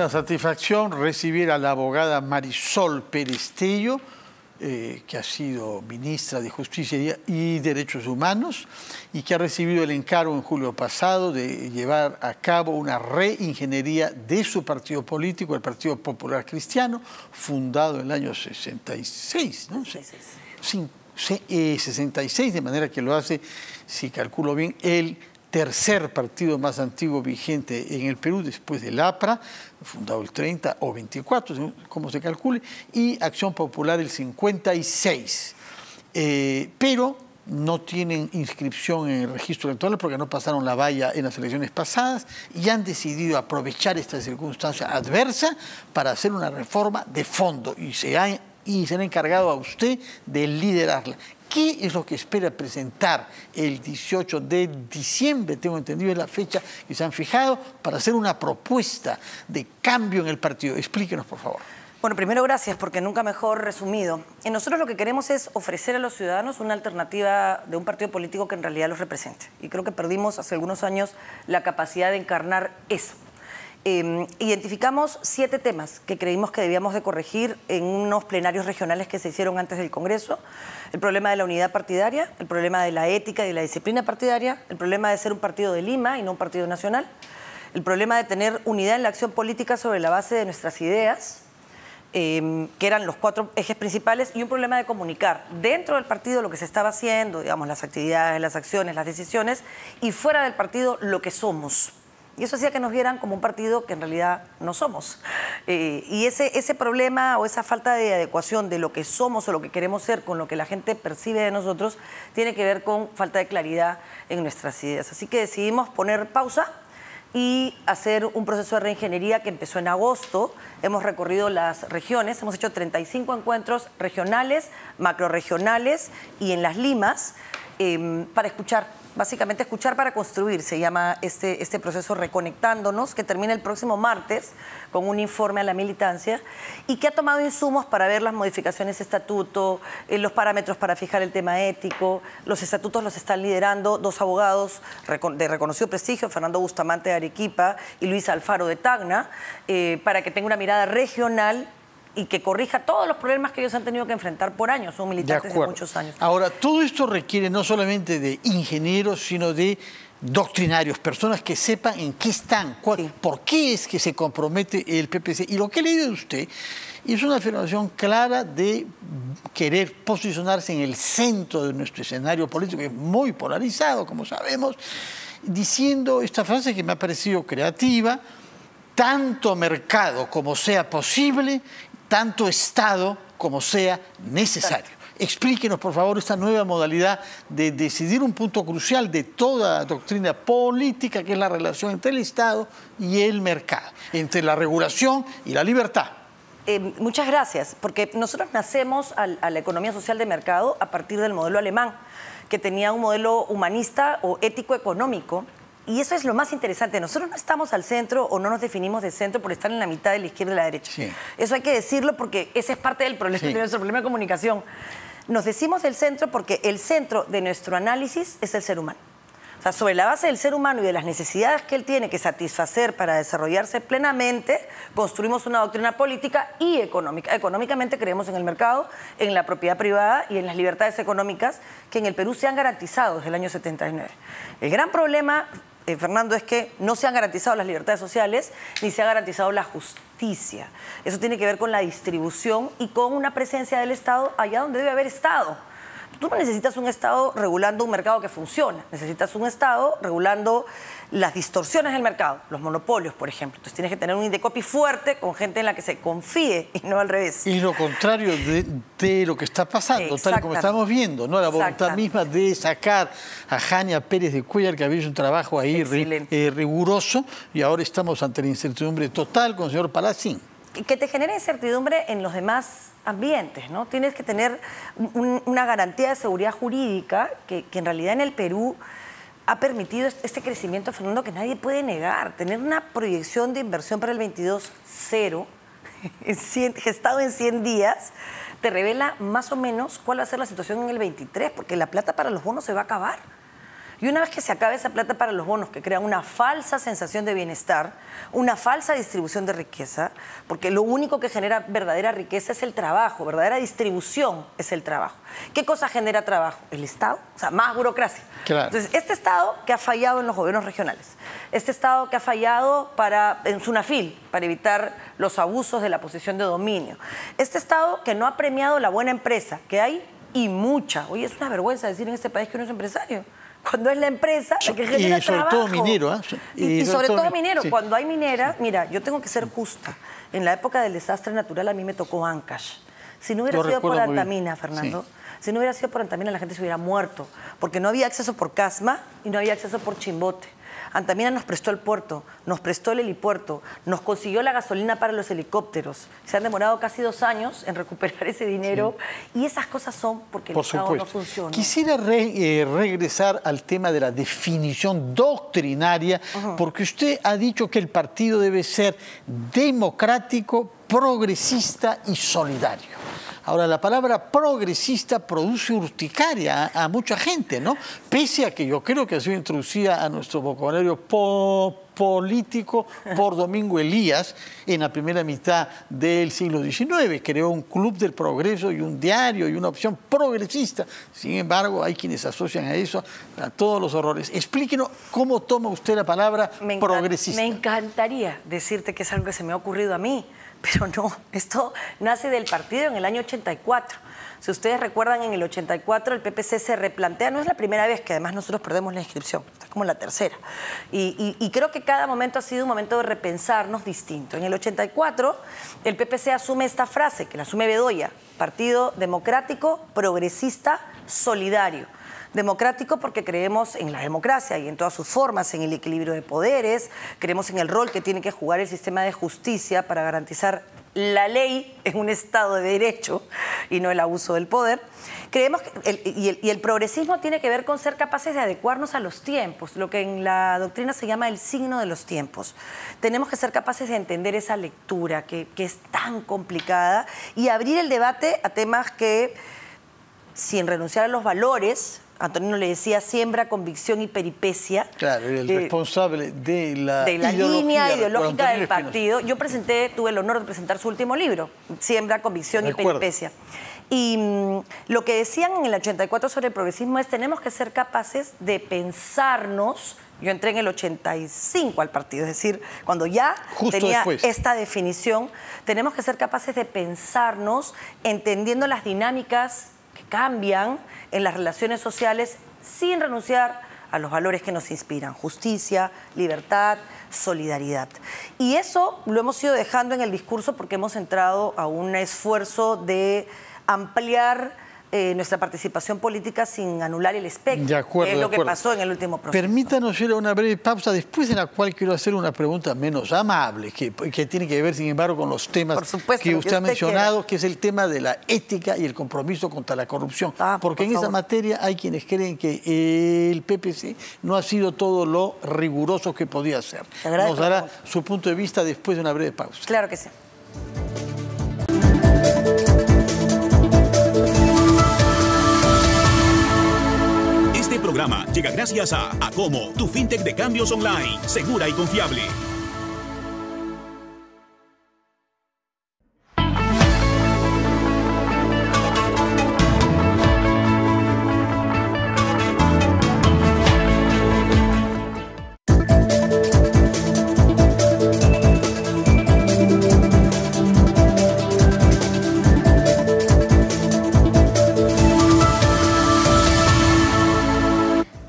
una satisfacción recibir a la abogada Marisol Pérez Tello, que ha sido ministra de Justicia y Derechos Humanos y que ha recibido el encargo en julio pasado de llevar a cabo una reingeniería de su partido político, el Partido Popular Cristiano, fundado en el año 66, ¿no? 66, de manera que lo hace, si calculo bien, el tercer partido más antiguo vigente en el Perú, después del APRA, fundado el 30 o 24, según como se calcule, y Acción Popular el 56. Pero no tienen inscripción en el registro electoral porque no pasaron la valla en las elecciones pasadas y han decidido aprovechar esta circunstancia adversa para hacer una reforma de fondo y se han encargado a usted de liderarla. ¿Qué es lo que espera presentar el 18 de diciembre? Tengo entendido, es la fecha que se han fijado para hacer una propuesta de cambio en el partido. Explíquenos, por favor. Bueno, primero gracias, porque nunca mejor resumido. Y nosotros lo que queremos es ofrecer a los ciudadanos una alternativa de un partido político que en realidad los represente. Y creo que perdimos hace algunos años la capacidad de encarnar eso. Identificamos 7 temas que creímos que debíamos de corregir en unos plenarios regionales que se hicieron antes del Congreso. El problema de la unidad partidaria, el problema de la ética y de la disciplina partidaria, el problema de ser un partido de Lima y no un partido nacional, el problema de tener unidad en la acción política sobre la base de nuestras ideas, que eran los 4 ejes principales, y un problema de comunicar dentro del partido lo que se estaba haciendo, digamos, las actividades, las acciones, las decisiones, y fuera del partido lo que somos. Y eso hacía que nos vieran como un partido que en realidad no somos. Y ese problema o esa falta de adecuación de lo que somos o lo que queremos ser con lo que la gente percibe de nosotros tiene que ver con falta de claridad en nuestras ideas. Así que decidimos poner pausa y hacer un proceso de reingeniería que empezó en agosto. Hemos recorrido las regiones, hemos hecho 35 encuentros regionales, macrorregionales y en las limas para escuchar. Básicamente escuchar para construir, se llama este proceso Reconectándonos, que termina el próximo martes con un informe a la militancia y que ha tomado insumos para ver las modificaciones de estatuto, los parámetros para fijar el tema ético. Los estatutos los están liderando 2 abogados de reconocido prestigio, Fernando Bustamante de Arequipa y Luis Alfaro de Tacna, para que tenga una mirada regional y que corrija todos los problemas que ellos han tenido que enfrentar por años. Son militantes de muchos años. Ahora, todo esto requiere no solamente de ingenieros, sino de doctrinarios, personas que sepan en qué están, por qué es que se compromete el PPC. Y lo que he leído de usted es una afirmación clara de querer posicionarse en el centro de nuestro escenario político, que es muy polarizado, como sabemos, diciendo esta frase que me ha parecido creativa: tanto mercado como sea posible, tanto Estado como sea necesario. Explíquenos, por favor, esta nueva modalidad de decidir un punto crucial de toda doctrina política, que es la relación entre el Estado y el mercado, entre la regulación y la libertad. Muchas gracias, porque nosotros nacemos a la economía social de mercado a partir del modelo alemán, que tenía un modelo humanista o ético-económico. Y eso es lo más interesante. Nosotros no estamos al centro o no nos definimos de centro por estar en la mitad de la izquierda y la derecha. Sí. Eso hay que decirlo porque ese es parte del problema, de nuestro problema de comunicación. Nos decimos del centro porque el centro de nuestro análisis es el ser humano. O sea, sobre la base del ser humano y de las necesidades que él tiene que satisfacer para desarrollarse plenamente, construimos una doctrina política y económica. Económicamente creemos en el mercado, en la propiedad privada y en las libertades económicas que en el Perú se han garantizado desde el año 79. El gran problema, Fernando, es que no se han garantizado las libertades sociales ni se ha garantizado la justicia. Eso tiene que ver con la distribución y con una presencia del Estado allá donde debe haber Estado. Tú no necesitas un Estado regulando un mercado que funciona, necesitas un Estado regulando las distorsiones del mercado, los monopolios, por ejemplo. Entonces tienes que tener un Indecopi fuerte con gente en la que se confíe y no al revés. Y lo contrario de lo que está pasando, tal como estamos viendo, ¿no? La voluntad misma de sacar a Jania Pérez de Cuellar, que había hecho un trabajo ahí riguroso, y ahora estamos ante la incertidumbre total con el señor Palacín. Que te genera incertidumbre en los demás ambientes, ¿no? Tienes que tener una garantía de seguridad jurídica que en realidad en el Perú ha permitido este crecimiento, Fernando, que nadie puede negar. Tener una proyección de inversión para el 22 cero, gestado en 100 días, te revela más o menos cuál va a ser la situación en el 23, porque la plata para los bonos se va a acabar. Y una vez que se acabe esa plata para los bonos, que crean una falsa sensación de bienestar, una falsa distribución de riqueza, porque lo único que genera verdadera riqueza es el trabajo, verdadera distribución es el trabajo. ¿Qué cosa genera trabajo? El Estado, o sea, más burocracia. Claro. Entonces, este Estado que ha fallado en los gobiernos regionales, este Estado que ha fallado en SUNAFIL, para evitar los abusos de la posición de dominio, este Estado que no ha premiado la buena empresa, que hay y mucha. Oye, es una vergüenza decir en este país que uno es empresario, cuando es la empresa la que genera y sobre trabajo. todo minero, ¿eh? Y sobre todo minero. Sí. Cuando hay minera, mira, yo tengo que ser justa. En la época del desastre natural a mí me tocó Ancash. Si no hubiera sido por Antamina, Fernando, si no hubiera sido por Antamina, la gente se hubiera muerto, porque no había acceso por Casma y no había acceso por Chimbote. Antamina nos prestó el puerto, nos prestó el helipuerto, nos consiguió la gasolina para los helicópteros. Se han demorado casi 2 años en recuperar ese dinero y esas cosas son porque el Estado no funciona. Quisiera regresar al tema de la definición doctrinaria, porque usted ha dicho que el partido debe ser democrático, progresista y solidario. Ahora, la palabra progresista produce urticaria a mucha gente, ¿no? Pese a que yo creo que ha sido introducida a nuestro vocabulario político por Domingo Elías en la primera mitad del siglo XIX. Creó un club del progreso y un diario y una opción progresista. Sin embargo, hay quienes asocian a eso a todos los horrores. Explíquenos cómo toma usted la palabra progresista. Me encantaría decirte que es algo que se me ha ocurrido a mí, pero no, esto nace del partido en el año 84. Si ustedes recuerdan, en el 84 el PPC se replantea, no es la primera vez que además nosotros perdemos la inscripción, es como la tercera. Y creo que cada momento ha sido un momento de repensarnos distinto. En el 84 el PPC asume esta frase, que la asume Bedoya: Partido Democrático, Progresista, Solidario. Democrático porque creemos en la democracia y en todas sus formas, en el equilibrio de poderes, creemos en el rol que tiene que jugar el sistema de justicia para garantizar la ley en un Estado de Derecho y no el abuso del poder. Creemos que el progresismo tiene que ver con ser capaces de adecuarnos a los tiempos, lo que en la doctrina se llama el signo de los tiempos. Tenemos que ser capaces de entender esa lectura que es tan complicada y abrir el debate a temas que, sin renunciar a los valores, Antonino le decía, siembra, convicción y peripecia. Claro, el responsable de la línea ideológica del partido. Yo tuve el honor de presentar su último libro, Siembra, Convicción y Peripecia. Y lo que decían en el 84 sobre el progresismo es: tenemos que ser capaces de pensarnos. Yo entré en el 85 al partido, es decir, cuando ya tenía esta definición, tenemos que ser capaces de pensarnos entendiendo las dinámicas que cambian en las relaciones sociales sin renunciar a los valores que nos inspiran: justicia, libertad, solidaridad. Y eso lo hemos ido dejando en el discurso porque hemos entrado a un esfuerzo de ampliar nuestra participación política sin anular el espectro, que es lo que pasó en el último proceso. Permítanos ir a una breve pausa, después de la cual quiero hacer una pregunta menos amable, que tiene que ver, sin embargo, con los temas que usted ha mencionado, que es el tema de la ética y el compromiso contra la corrupción. Porque en esa materia hay quienes creen que el PPC no ha sido todo lo riguroso que podía ser. Nos dará su punto de vista después de una breve pausa. Claro que sí. Este programa llega gracias a Acomo, tu fintech de cambios online, segura y confiable.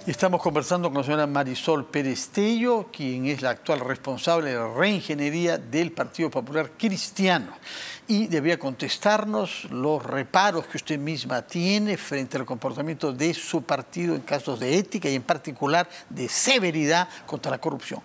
Estamos conversando con la señora Marisol Pérez Tello, quien es la actual responsable de la reingeniería del Partido Popular Cristiano. Y debía contestarnos los reparos que usted misma tiene frente al comportamiento de su partido en casos de ética y en particular de severidad contra la corrupción.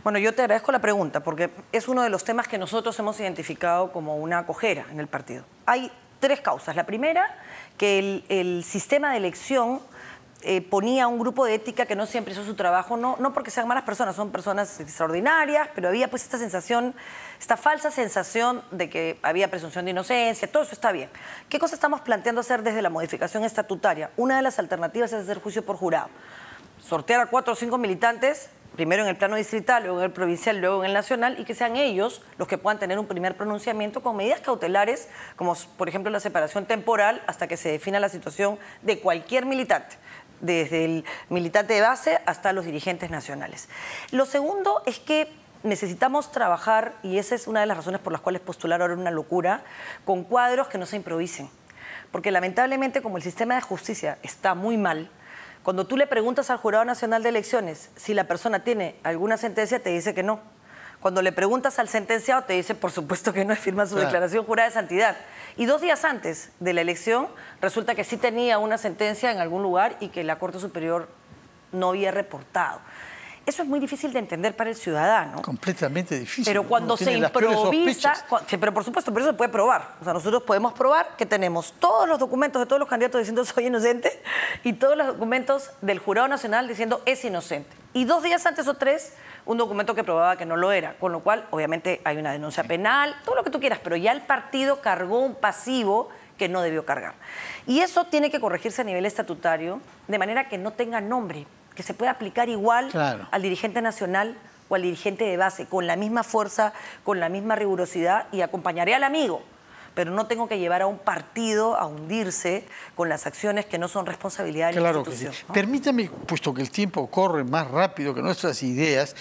Bueno, yo te agradezco la pregunta porque es uno de los temas que nosotros hemos identificado como una cojera en el partido. Hay 3 causas. La primera, que el sistema de elección ponía un grupo de ética que no siempre hizo su trabajo, no porque sean malas personas, son personas extraordinarias, pero había pues esta sensación, esta falsa sensación de que había presunción de inocencia. Todo eso está bien. ¿Qué cosa estamos planteando hacer desde la modificación estatutaria? Una de las alternativas es hacer juicio por jurado. sortear a 4 o 5 militantes, primero en el plano distrital, luego en el provincial, luego en el nacional, y que sean ellos los que puedan tener un primer pronunciamiento con medidas cautelares, como por ejemplo la separación temporal hasta que se defina la situación de cualquier militante, desde el militante de base hasta los dirigentes nacionales. Lo segundo es que necesitamos trabajar, y esa es una de las razones por las cuales postular ahora una locura, con cuadros que no se improvisen. Porque lamentablemente, como el sistema de justicia está muy mal, cuando tú le preguntas al Jurado Nacional de Elecciones si la persona tiene alguna sentencia, te dice que no. Cuando le preguntas al sentenciado, te dice, por supuesto que no, firma su declaración jurada de santidad. Y 2 días antes de la elección, resulta que sí tenía una sentencia en algún lugar y que la Corte Superior no había reportado. Eso es muy difícil de entender para el ciudadano. Completamente difícil. Pero cuando se improvisa, pero por supuesto, pero eso se puede probar. O sea, nosotros podemos probar que tenemos todos los documentos de todos los candidatos diciendo soy inocente y todos los documentos del Jurado Nacional diciendo es inocente. Y 2 días antes o 3, un documento que probaba que no lo era. Con lo cual, obviamente, hay una denuncia penal, todo lo que tú quieras, pero ya el partido cargó un pasivo que no debió cargar. Y eso tiene que corregirse a nivel estatutario de manera que no tenga nombre, que se pueda aplicar igual al dirigente nacional o al dirigente de base, con la misma fuerza, con la misma rigurosidad, y acompañaré al amigo, pero no tengo que llevar a un partido a hundirse con las acciones que no son responsabilidad de la institución. Que sí. ¿No? Permítame, puesto que el tiempo corre más rápido que nuestras ideas,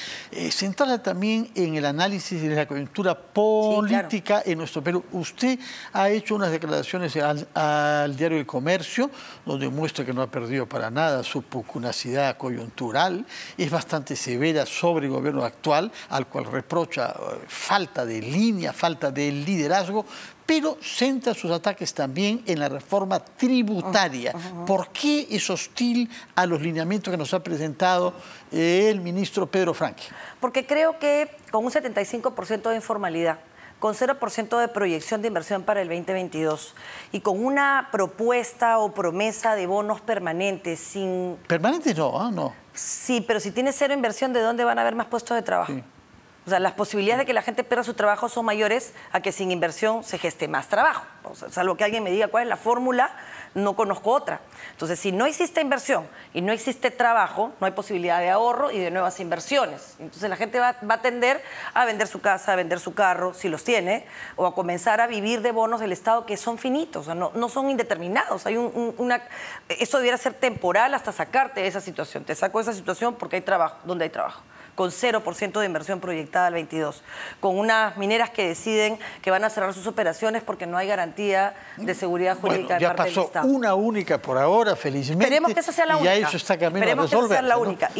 centrarla también en el análisis de la coyuntura política en nuestro Perú. Usted ha hecho unas declaraciones al diario El Comercio, donde muestra que no ha perdido para nada su pugnacidad coyuntural, es bastante severa sobre el gobierno actual, al cual reprocha falta de línea, falta de liderazgo, pero centra sus ataques también en la reforma tributaria. ¿Por qué es hostil a los lineamientos que nos ha presentado el ministro Pedro Franque? Porque creo que con un 75% de informalidad, con 0% de proyección de inversión para el 2022 y con una propuesta o promesa de bonos permanentes sin... Permanentes no, no. Sí, pero si tienes 0 inversión, ¿de dónde van a haber más puestos de trabajo? Sí. O sea, las posibilidades de que la gente pierda su trabajo son mayores a que sin inversión se geste más trabajo. O sea, salvo que alguien me diga cuál es la fórmula, no conozco otra. Entonces, si no existe inversión y no existe trabajo, no hay posibilidad de ahorro y de nuevas inversiones. Entonces, la gente va a tender a vender su casa, a vender su carro, si los tiene, o a comenzar a vivir de bonos del Estado que son finitos, o sea, no son indeterminados. Hay esto debiera ser temporal hasta sacarte de esa situación. Te saco de esa situación porque hay trabajo, donde hay trabajo, con 0% de inversión proyectada al 22, con unas mineras que deciden que van a cerrar sus operaciones porque no hay garantía de seguridad jurídica de parte del Estado. Ya pasó una única por ahora, felizmente. Esperemos que esa sea la única. Y ya eso está camino a resolver. Esperemos que esa sea la única.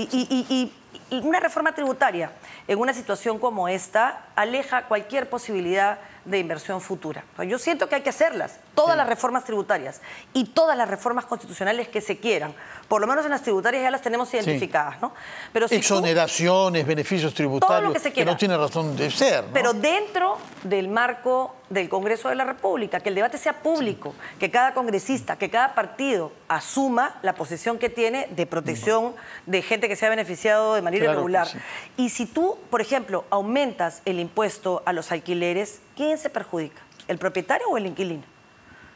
Y una reforma tributaria en una situación como esta aleja cualquier posibilidad de inversión futura. Yo siento que hay que hacerlas, todas las reformas tributarias y todas las reformas constitucionales que se quieran. Por lo menos en las tributarias ya las tenemos identificadas, ¿no? Pero si exoneraciones, beneficios tributarios, todo lo que se quiera, no tiene razón de ser, ¿no? Pero dentro del marco del Congreso de la República, que el debate sea público, que cada congresista, que cada partido asuma la posición que tiene de protección de gente que se ha beneficiado de manera irregular. Y si tú, por ejemplo, aumentas el impuesto a los alquileres, ¿quién se perjudica? ¿El propietario o el inquilino?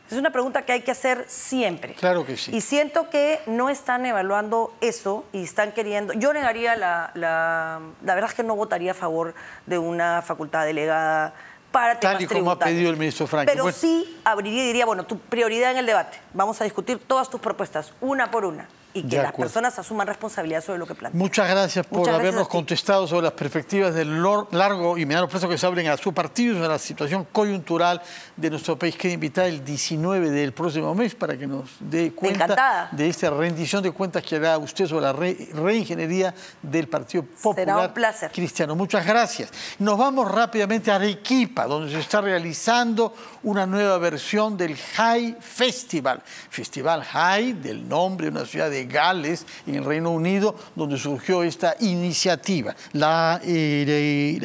Es una pregunta que hay que hacer siempre. Claro que sí. Y siento que no están evaluando eso y están queriendo... Yo negaría la verdad es que no votaría a favor de una facultad delegada para temas tributarios. Tal y como ha pedido el ministro Franque. Pero sí abriría y diría, bueno, tu prioridad en el debate. Vamos a discutir todas tus propuestas, una por una. Y que las personas asuman responsabilidad sobre lo que plantean. Muchas gracias por habernos contestado sobre las perspectivas del largo y mediano plazo que se abren a su partido, sobre la situación coyuntural de nuestro país. Quiero invitar el 19 del próximo mes para que nos dé cuenta de esta rendición de cuentas que hará usted sobre la reingeniería del Partido Popular. Será un placer. Cristiano. Muchas gracias. Nos vamos rápidamente a Arequipa, donde se está realizando una nueva versión del High Festival. Festival High, del nombre de una ciudad de Gales, en el Reino Unido, donde surgió esta iniciativa. La Hay,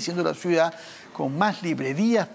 siendo la ciudad con más librerías